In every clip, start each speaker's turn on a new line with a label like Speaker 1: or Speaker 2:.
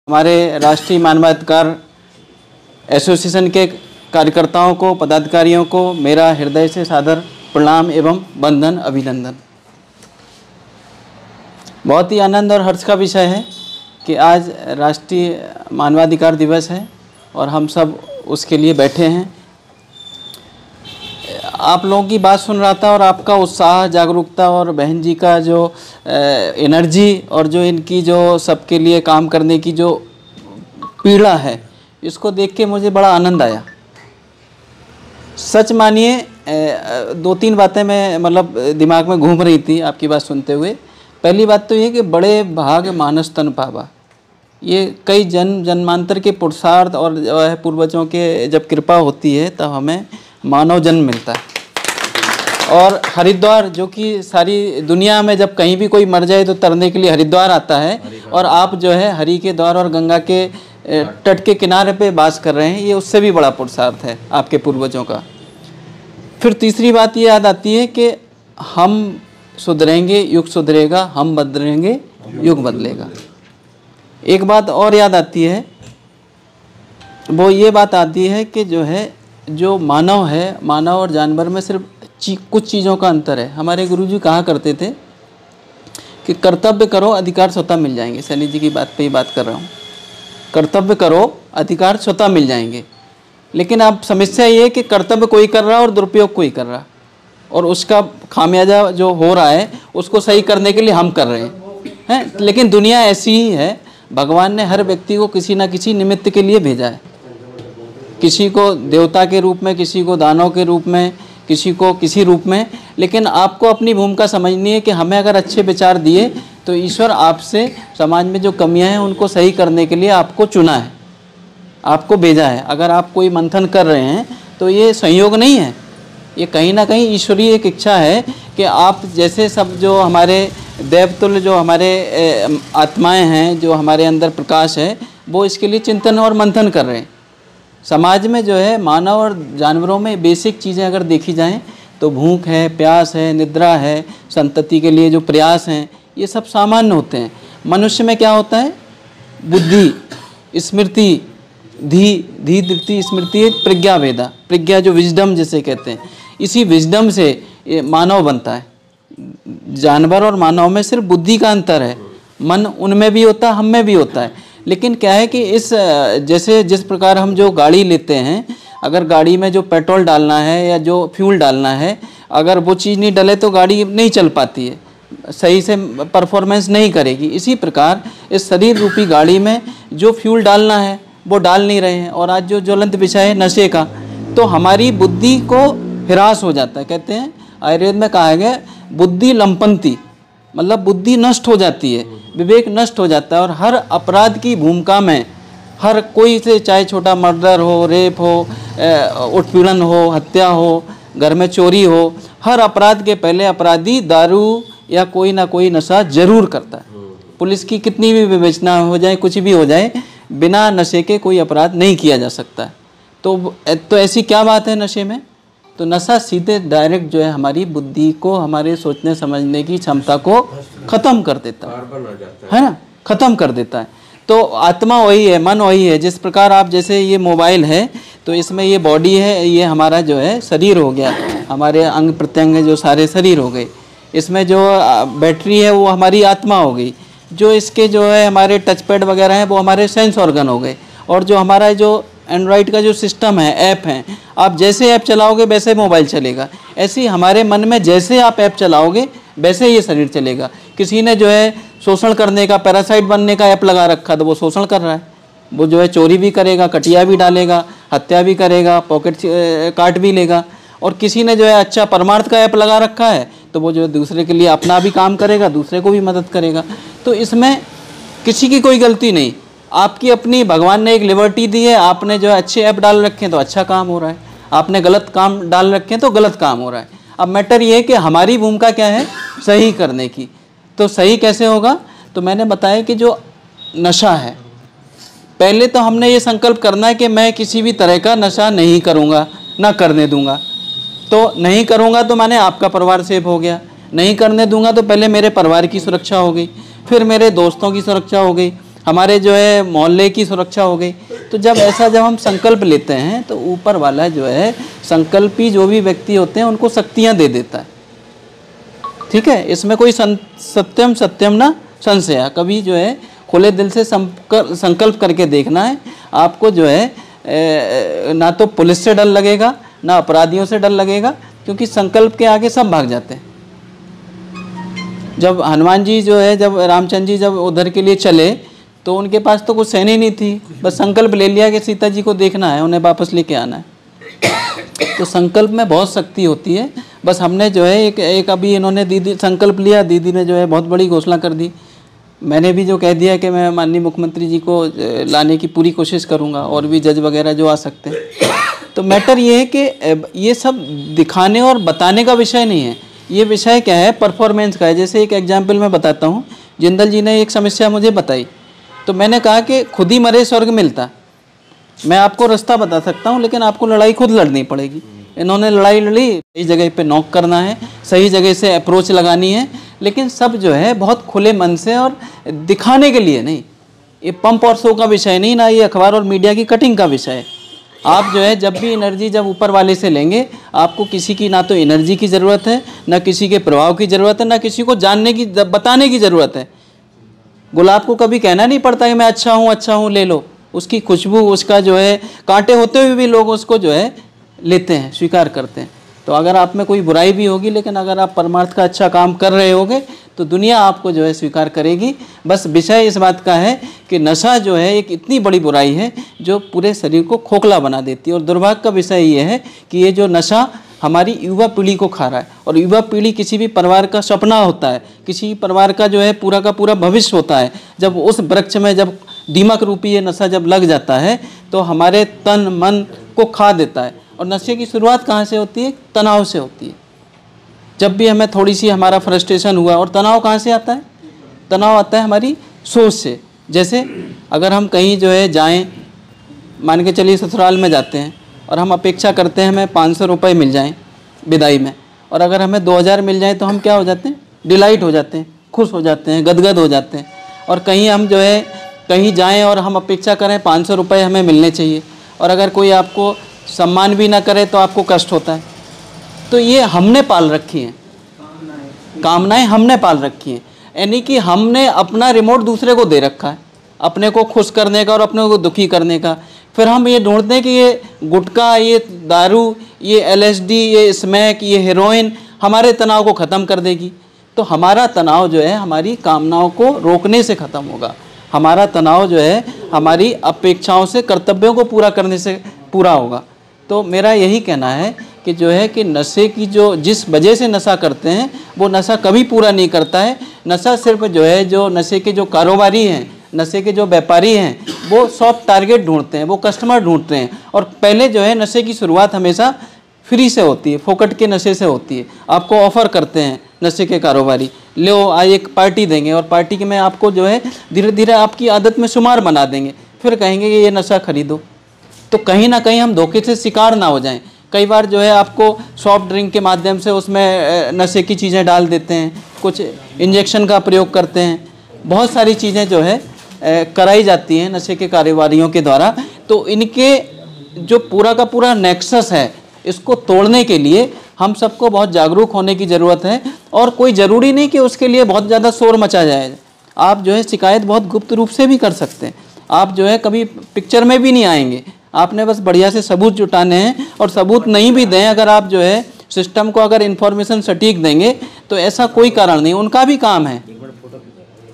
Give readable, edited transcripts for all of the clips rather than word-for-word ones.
Speaker 1: हमारे राष्ट्रीय मानवाधिकार एसोसिएशन के कार्यकर्ताओं को, पदाधिकारियों को मेरा हृदय से सादर प्रणाम एवं वंदन, अभिनंदन। बहुत ही आनंद और हर्ष का विषय है कि आज राष्ट्रीय मानवाधिकार दिवस है और हम सब उसके लिए बैठे हैं। आप लोगों की बात सुन रहा था और आपका उत्साह, जागरूकता और बहन जी का जो एनर्जी और जो इनकी जो सबके लिए काम करने की जो पीड़ा है, इसको देख के मुझे बड़ा आनंद आया। सच मानिए, दो तीन बातें मैं मतलब दिमाग में घूम रही थी आपकी बात सुनते हुए। पहली बात तो ये कि बड़े भाग मानस तन पावा, ये कई जन्मांतर के पुरुषार्थ और जो है पूर्वजों के जब कृपा होती है तब हमें मानव जन्म मिलता है। और हरिद्वार, जो कि सारी दुनिया में जब कहीं भी कोई मर जाए तो तरने के लिए हरिद्वार आता है, और आप जो है हरि के द्वार और गंगा के तट के किनारे पे वास कर रहे हैं, ये उससे भी बड़ा पुरुषार्थ है आपके पूर्वजों का। फिर तीसरी बात ये याद आती है कि हम सुधरेंगे, युग सुधरेगा, हम बदलेंगे, युग बदलेगा। एक बात और याद आती है, वो ये बात आती है कि जो है जो मानव है, मानव और जानवर में सिर्फ कुछ चीज़ों का अंतर है। हमारे गुरुजी कहा करते थे कि कर्तव्य करो, अधिकार स्वतः मिल जाएंगे। सैनी जी की बात पे ही बात कर रहा हूँ। कर्तव्य करो, अधिकार स्वतः मिल जाएंगे। लेकिन अब समस्या ये है कि कर्तव्य कोई कर रहा है और दुरुपयोग कोई कर रहा, और उसका खामियाजा जो हो रहा है उसको सही करने के लिए हम कर रहे हैं। लेकिन दुनिया ऐसी ही है, भगवान ने हर व्यक्ति को किसी न किसी निमित्त के लिए भेजा है। किसी को देवता के रूप में, किसी को दानव के रूप में, किसी को किसी रूप में। लेकिन आपको अपनी भूमिका समझनी है कि हमें अगर अच्छे विचार दिए तो ईश्वर आपसे समाज में जो कमियां हैं उनको सही करने के लिए आपको चुना है, आपको भेजा है। अगर आप कोई मंथन कर रहे हैं तो ये संयोग नहीं है, ये कहीं ना कहीं ईश्वरीय एक इच्छा है कि आप जैसे सब जो हमारे देवतुल्य जो हमारे आत्माएं हैं, जो हमारे अंदर प्रकाश है, वो इसके लिए चिंतन और मंथन कर रहे हैं। समाज में जो है मानव और जानवरों में बेसिक चीज़ें अगर देखी जाएं तो भूख है, प्यास है, निद्रा है, संतति के लिए जो प्रयास हैं, ये सब सामान्य होते हैं। मनुष्य में क्या होता है? बुद्धि, स्मृति, धी दृष्टि, स्मृति, प्रज्ञा वेदा, प्रज्ञा जो विजडम जिसे कहते हैं, इसी विजडम से ये मानव बनता है। जानवर और मानव में सिर्फ बुद्धि का अंतर है, मन उनमें भी होता है, हम में भी होता है। लेकिन क्या है कि इस जैसे जिस प्रकार हम जो गाड़ी लेते हैं, अगर गाड़ी में जो पेट्रोल डालना है या जो फ्यूल डालना है, अगर वो चीज़ नहीं डले तो गाड़ी नहीं चल पाती है, सही से परफॉर्मेंस नहीं करेगी। इसी प्रकार इस शरीर रूपी गाड़ी में जो फ्यूल डालना है वो डाल नहीं रहे हैं। और आज जो ज्वलंत विषय है नशे का, तो हमारी बुद्धि को हिरास हो जाता है। कहते हैं आयुर्वेद में कहा गया बुद्धि लंपंती, मतलब बुद्धि नष्ट हो जाती है, विवेक नष्ट हो जाता है। और हर अपराध की भूमिका में हर कोई से, चाहे छोटा मर्डर हो, रेप हो, उत्पीड़न हो, हत्या हो, घर में चोरी हो, हर अपराध के पहले अपराधी दारू या कोई ना कोई नशा जरूर करता है। पुलिस की कितनी भी विवेचना हो जाए, कुछ भी हो जाए, बिना नशे के कोई अपराध नहीं किया जा सकता है। तो ऐसी क्या बात है नशे में? तो नशा सीधे डायरेक्ट जो है हमारी बुद्धि को, हमारे सोचने समझने की क्षमता को ख़त्म कर देता है ना, ख़त्म कर देता है। तो आत्मा वही है, मन वही है। जिस प्रकार आप, जैसे ये मोबाइल है तो इसमें ये बॉडी है, ये हमारा जो है शरीर हो गया, हमारे अंग प्रत्यंग जो सारे शरीर हो गए। इसमें जो बैटरी है वो हमारी आत्मा हो गई। जो इसके जो है हमारे टच पैड वगैरह हैं वो हमारे सेंस ऑर्गन हो गए। और जो हमारा जो एंड्रॉइड का जो सिस्टम है, ऐप हैं, आप जैसे ऐप चलाओगे वैसे मोबाइल चलेगा। ऐसे ही हमारे मन में जैसे आप ऐप चलाओगे वैसे ये शरीर चलेगा। किसी ने जो है शोषण करने का, पैरासाइट बनने का ऐप लगा रखा तो वो शोषण कर रहा है। वो जो है चोरी भी करेगा, कटिया भी डालेगा, हत्या भी करेगा, पॉकेट काट भी लेगा। और किसी ने जो है अच्छा परमार्थ का ऐप लगा रखा है तो वो जो है दूसरे के लिए अपना भी काम करेगा, दूसरे को भी मदद करेगा। तो इसमें किसी की कोई गलती नहीं, आपकी अपनी भगवान ने एक लिबर्टी दी है। आपने जो है अच्छे ऐप डाल रखे हैं तो अच्छा काम हो रहा है, आपने गलत काम डाल रखे हैं तो गलत काम हो रहा है। अब मैटर ये है कि हमारी भूमिका क्या है, सही करने की। तो सही कैसे होगा? तो मैंने बताया कि जो नशा है, पहले तो हमने ये संकल्प करना है कि मैं किसी भी तरह का नशा नहीं करूँगा, ना करने दूंगा। तो नहीं करूँगा तो माने आपका परिवार सेफ हो गया, नहीं करने दूंगा तो पहले मेरे परिवार की सुरक्षा हो गई, फिर मेरे दोस्तों की सुरक्षा हो गई, हमारे जो है मोहल्ले की सुरक्षा हो गई। तो जब हम संकल्प लेते हैं तो ऊपर वाला जो है संकल्पी जो भी व्यक्ति होते हैं उनको शक्तियाँ दे देता है। ठीक है, इसमें कोई सत्यम सत्यम ना संशय। कभी जो है खुले दिल से संकल्प करके देखना है। आपको जो है ना तो पुलिस से डर लगेगा ना अपराधियों से डर लगेगा, क्योंकि संकल्प के आगे सब भाग जाते हैं। जब हनुमान जी जो है, जब रामचंद्र जी जब उधर के लिए चले तो उनके पास तो कुछ सेना नहीं थी, बस संकल्प ले लिया कि सीता जी को देखना है, उन्हें वापस लेके आना है। तो संकल्प में बहुत शक्ति होती है। बस हमने जो है एक अभी इन्होंने दीदी संकल्प लिया, दीदी ने जो है बहुत बड़ी घोषणा कर दी। मैंने भी जो कह दिया कि मैं माननीय मुख्यमंत्री जी को लाने की पूरी कोशिश करूंगा, और भी जज वगैरह जो आ सकते हैं। तो मैटर ये है कि ये सब दिखाने और बताने का विषय नहीं है, ये विषय क्या है, परफॉर्मेंस का है। जैसे एक एग्जाम्पल मैं बताता हूँ। जिंदल जी ने एक समस्या मुझे बताई, तो मैंने कहा कि खुद ही मरे स्वर्ग मिलता। मैं आपको रास्ता बता सकता हूँ, लेकिन आपको लड़ाई खुद लड़नी पड़ेगी। इन्होंने लड़ाई लड़ी, सही जगह पे नॉक करना है, सही जगह से अप्रोच लगानी है, लेकिन सब जो है बहुत खुले मन से और दिखाने के लिए नहीं। ये पंप और शो का विषय नहीं, ना ये अखबार और मीडिया की कटिंग का विषय है। आप जो है जब भी एनर्जी जब ऊपर वाले से लेंगे, आपको किसी की ना तो एनर्जी की ज़रूरत है, ना किसी के प्रभाव की ज़रूरत है, ना किसी को जानने की बताने की ज़रूरत है। गुलाब को कभी कहना नहीं पड़ता कि मैं अच्छा हूँ ले लो। उसकी खुशबू, उसका जो है कांटे होते हुए भी लोग उसको जो है लेते हैं, स्वीकार करते हैं। तो अगर आप में कोई बुराई भी होगी, लेकिन अगर आप परमार्थ का अच्छा काम कर रहे होगे तो दुनिया आपको जो है स्वीकार करेगी। बस विषय इस बात का है कि नशा जो है एक इतनी बड़ी बुराई है जो पूरे शरीर को खोखला बना देती है। और दुर्भाग्य का विषय ये है कि ये जो नशा हमारी युवा पीढ़ी को खा रहा है। और युवा पीढ़ी किसी भी परिवार का सपना होता है, किसी परिवार का जो है पूरा का पूरा भविष्य होता है। जब उस वृक्ष में जब दीमक रूपी ये नशा जब लग जाता है तो हमारे तन मन को खा देता है। और नशे की शुरुआत कहाँ से होती है? तनाव से होती है। जब भी हमें थोड़ी सी हमारा फ्रस्ट्रेशन हुआ, और तनाव कहाँ से आता है? तनाव आता है हमारी सोच से। जैसे अगर हम कहीं जो है जाएं, मान के चलिए ससुराल में जाते हैं और हम अपेक्षा करते हैं हमें 500 रुपये मिल जाएं विदाई में, और अगर हमें 2000 मिल जाए तो हम क्या हो जाते हैं? डिलाइट हो जाते हैं, खुश हो जाते हैं, गदगद हो जाते हैं। और कहीं हम जो है कहीं जाएं और हम अपेक्षा करें 500 रुपये हमें मिलने चाहिए, और अगर कोई आपको सम्मान भी ना करे तो आपको कष्ट होता है। तो ये हमने पाल रखी हैं कामनाएं, हमने पाल रखी हैं। यानी कि हमने अपना रिमोट दूसरे को दे रखा है, अपने को खुश करने का और अपने को दुखी करने का। फिर हम ये ढूंढते हैं कि ये गुटखा, ये दारू, ये LSD, ये स्मैक, ये हेरोइन हमारे तनाव को ख़त्म कर देगी। तो हमारा तनाव जो है हमारी कामनाओं को रोकने से ख़त्म होगा। हमारा तनाव जो है हमारी अपेक्षाओं से, कर्तव्यों को पूरा करने से पूरा होगा। तो मेरा यही कहना है कि जो है कि नशे की जो जिस वजह से नशा करते हैं वो नशा कभी पूरा नहीं करता है। नशा सिर्फ जो है जो नशे के जो कारोबारी हैं, नशे के जो व्यापारी हैं, वो सॉफ्ट टारगेट ढूंढते हैं, वो कस्टमर ढूंढते हैं। और पहले जो है नशे की शुरुआत हमेशा फ्री से होती है, फोकट के नशे से होती है। आपको ऑफ़र करते हैं नशे के कारोबारी, लो आज एक पार्टी देंगे, और पार्टी के में आपको जो है धीरे धीरे आपकी आदत में शुमार बना देंगे, फिर कहेंगे कि ये नशा खरीदो। तो कहीं ना कहीं हम धोखे से शिकार ना हो जाएं। कई बार जो है आपको सॉफ्ट ड्रिंक के माध्यम से उसमें नशे की चीज़ें डाल देते हैं, कुछ इंजेक्शन का प्रयोग करते हैं, बहुत सारी चीज़ें जो है कराई जाती हैं नशे के कारोबारियों के द्वारा। तो इनके जो पूरा का पूरा नेक्सस है, इसको तोड़ने के लिए हम सबको बहुत जागरूक होने की ज़रूरत है। और कोई ज़रूरी नहीं कि उसके लिए बहुत ज़्यादा शोर मचा जाए। आप जो है शिकायत बहुत गुप्त रूप से भी कर सकते हैं। आप जो है कभी पिक्चर में भी नहीं आएंगे, आपने बस बढ़िया से सबूत जुटाने हैं। और सबूत नहीं भी दें, अगर आप जो है सिस्टम को अगर इन्फॉर्मेशन सटीक देंगे तो ऐसा कोई कारण नहीं, उनका भी काम है।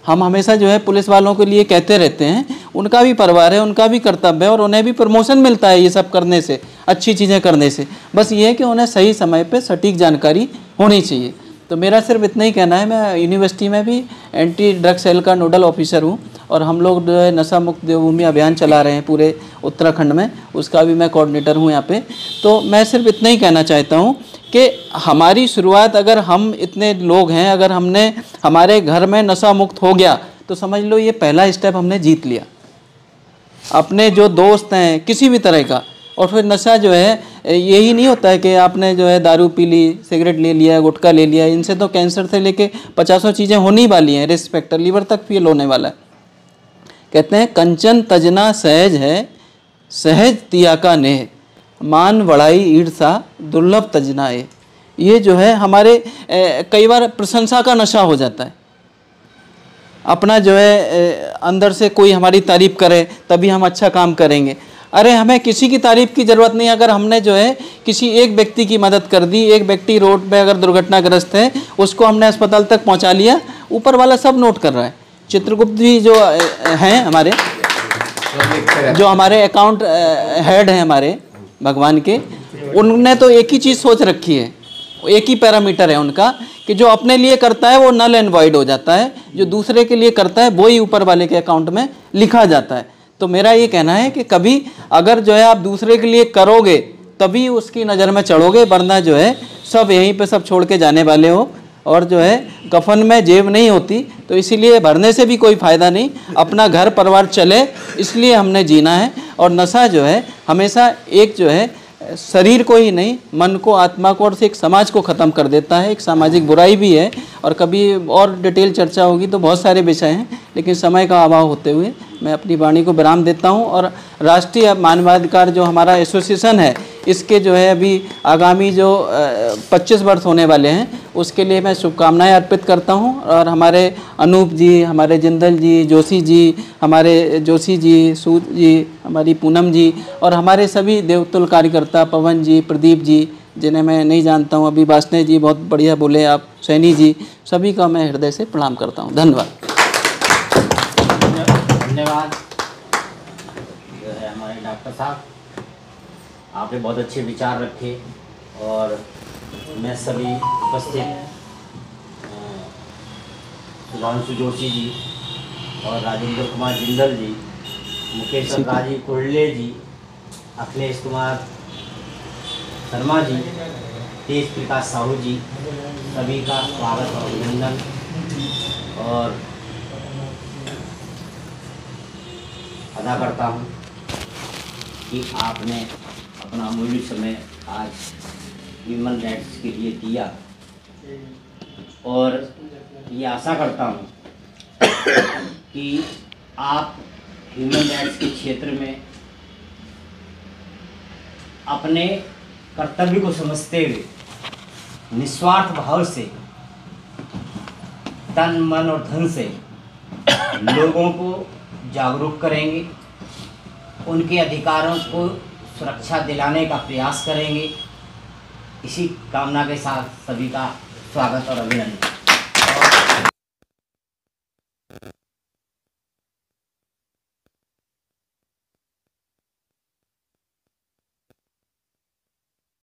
Speaker 1: हम हमेशा जो है पुलिस वालों के लिए कहते रहते हैं, उनका भी परिवार है, उनका भी कर्तव्य है, और उन्हें भी प्रमोशन मिलता है ये सब करने से, अच्छी चीज़ें करने से। बस ये है कि उन्हें सही समय पे सटीक जानकारी होनी चाहिए। तो मेरा सिर्फ इतना ही कहना है। मैं यूनिवर्सिटी में भी एंटी ड्रग सेल का नोडल ऑफिसर हूँ, और हम लोग जो है नशा मुक्त देवभूमि अभियान चला रहे हैं पूरे उत्तराखंड में, उसका भी मैं कोऑर्डिनेटर हूँ यहाँ पे। तो मैं सिर्फ इतना ही कहना चाहता हूँ कि हमारी शुरुआत, अगर हम इतने लोग हैं, अगर हमने हमारे घर में नशा मुक्त हो गया तो समझ लो ये पहला स्टेप हमने जीत लिया। अपने जो दोस्त हैं किसी भी तरह का, और फिर नशा जो है यही नहीं होता है कि आपने जो है दारू पी ली, सिगरेट ले लिया, गुटखा ले लिया। इनसे तो कैंसर से लेके 50 चीज़ें होने ही वाली हैं, रिस्क फैक्टर लीवर तक फेल होने वाला है। कहते हैं कंचन तजना सहज है, सहज तिया का नेह, मान बढ़ाई ईर्षा दुर्लभ तजना है। ये जो है हमारे कई बार प्रशंसा का नशा हो जाता है। अपना जो है अंदर से कोई हमारी तारीफ़ करे तभी हम अच्छा काम करेंगे। अरे हमें किसी की तारीफ़ की ज़रूरत नहीं। अगर हमने जो है किसी एक व्यक्ति की मदद कर दी, एक व्यक्ति रोड पे अगर दुर्घटनाग्रस्त है उसको हमने अस्पताल तक पहुंचा लिया, ऊपर वाला सब नोट कर रहा है। चित्रगुप्त जी जो हैं हमारे, जो हमारे अकाउंट हेड हैं हमारे भगवान के, उनने तो एक ही चीज़ सोच रखी है, एक ही पैरामीटर है उनका कि जो अपने लिए करता है वो नल एंड वॉइड हो जाता है, जो दूसरे के लिए करता है वो ही ऊपर वाले के अकाउंट में लिखा जाता है। तो मेरा ये कहना है कि कभी अगर जो है आप दूसरे के लिए करोगे तभी उसकी नज़र में चढ़ोगे, वरना जो है सब यहीं पे सब छोड़ के जाने वाले हो। और जो है कफन में जेब नहीं होती, तो इसीलिए भरने से भी कोई फ़ायदा नहीं। अपना घर परिवार चले इसलिए हमने जीना है। और नशा जो है हमेशा एक जो है शरीर को ही नहीं, मन को, आत्मा को और एक समाज को ख़त्म कर देता है। एक सामाजिक बुराई भी है और कभी और डिटेल चर्चा होगी तो बहुत सारे विषय हैं, लेकिन समय का अभाव होते हुए मैं अपनी वाणी को विराम देता हूं। और राष्ट्रीय मानवाधिकार जो हमारा एसोसिएशन है, इसके जो है अभी आगामी जो 25 वर्ष होने वाले हैं उसके लिए मैं शुभकामनाएं अर्पित करता हूं। और हमारे अनूप जी, हमारे जिंदल जी, जोशी जी, हमारे जोशी जी, सूद जी, हमारी पूनम जी और हमारे सभी देवतुल्य कार्यकर्ता, पवन जी, प्रदीप जी जिन्हें मैं नहीं जानता हूं, अभी वासने जी बहुत बढ़िया बोले आप, सैनी जी, सभी का मैं हृदय से प्रणाम करता हूं। धन्यवाद।
Speaker 2: धन्यवाद जो है हमारे डॉक्टर साहब, आपने बहुत अच्छे विचार रखे। और मैं सभी उपस्थित सुधांशु जोशी जी और राजेंद्र कुमार जिंदल जी, मुकेश राजीव कुर्ले जी, अखिलेश कुमार शर्मा जी, तेज प्रकाश साहू जी, सभी का स्वागत और अभिनंदन। और अदा करता हूँ कि आपने अपना अमूल्य समय आज ह्यूमन राइट्स के लिए दिया। और ये आशा करता हूँ कि आप ह्यूमन राइट्स के क्षेत्र में अपने कर्तव्य को समझते हुए निस्वार्थ भाव से, तन मन और धन से लोगों को जागरूक करेंगे, उनके अधिकारों को सुरक्षा दिलाने का प्रयास करेंगे। इसी कामना के साथ सभी का स्वागत और अभिनंदन।